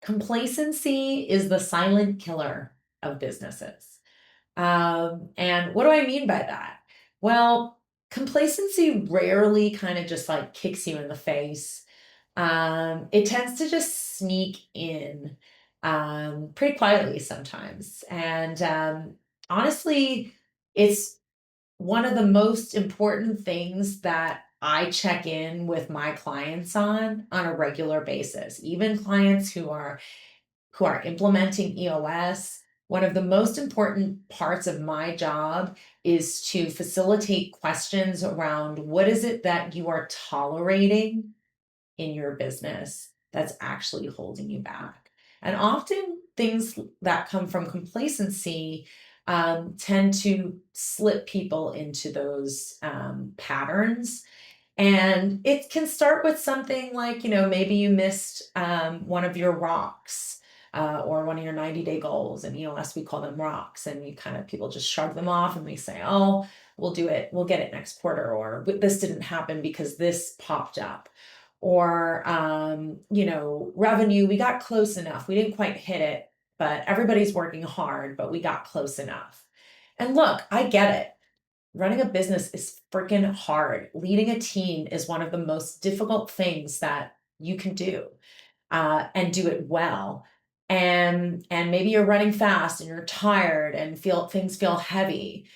Complacency is the silent killer of businesses. And what do I mean by that? Well, complacency rarely kind of just like kicks you in the face. It tends to just sneak in pretty quietly sometimes. And honestly, it's one of the most important things that I check in with my clients on a regular basis, even clients who are implementing EOS. One of the most important parts of my job is to facilitate questions around what is it that you are tolerating in your business that's actually holding you back. And often things that come from complacency tend to slip people into those patterns. And it can start with something like, maybe you missed one of your rocks or one of your 90-day goals. And EOS, we call them rocks. And people just shrug them off and we say, oh, we'll do it. We'll get it next quarter. Or this didn't happen because this popped up. Or, revenue, we got close enough. We didn't quite hit it, but everybody's working hard, but we got close enough. And look, I get it. Running a business is freaking hard. Leading a team is one of the most difficult things that you can do, and do it well. And maybe you're running fast and you're tired and things feel heavy.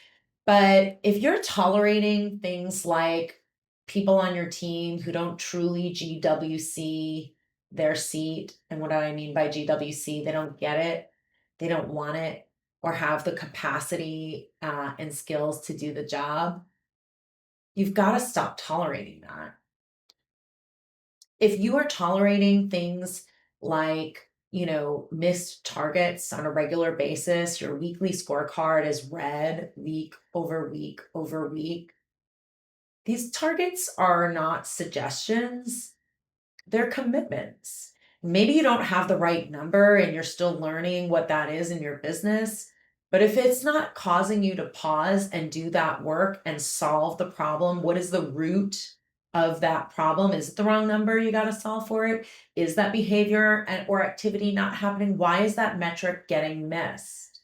But if you're tolerating things like people on your team who don't truly GWC their seat, and what do I mean by GWC? They don't get it, they don't want it, or have the capacity and skills to do the job, you've got to stop tolerating that. If you are tolerating things like, missed targets on a regular basis, your weekly scorecard is red week over week over week. These targets are not suggestions, they're commitments. Maybe you don't have the right number and you're still learning what that is in your business. But if it's not causing you to pause and do that work and solve the problem, what is the root of that problem? Is it the wrong number you got to solve for it? Is that behavior or activity not happening? Why is that metric getting missed?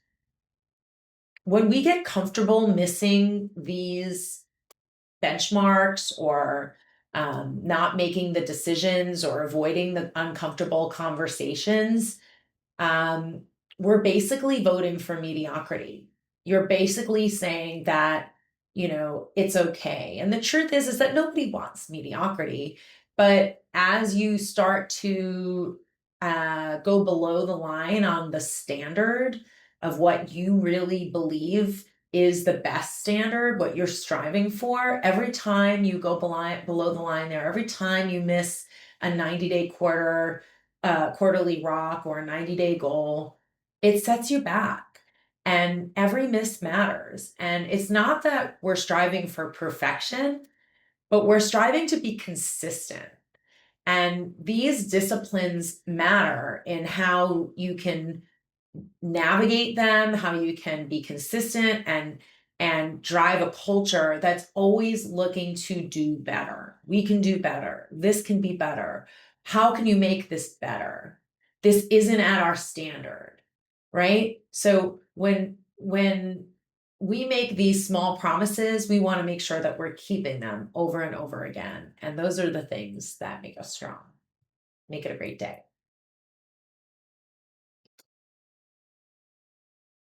When we get comfortable missing these benchmarks or not making the decisions or avoiding the uncomfortable conversations, um, we're basically voting for mediocrity. You're basically saying that, it's okay. And the truth is that nobody wants mediocrity. But as you start to go below the line on the standard of what you really believe is the best standard, what you're striving for, every time you go below the line there, every time you miss a 90-day quarterly rock or a 90-day goal, it sets you back. And every miss matters. And it's not that we're striving for perfection, but we're striving to be consistent. And these disciplines matter in how you can navigate them, how you can be consistent and drive a culture that's always looking to do better. We can do better. This can be better. How can you make this better? This isn't at our standard, right? So when we make these small promises, we want to make sure that we're keeping them over and over again. And those are the things that make us strong. Make it a great day.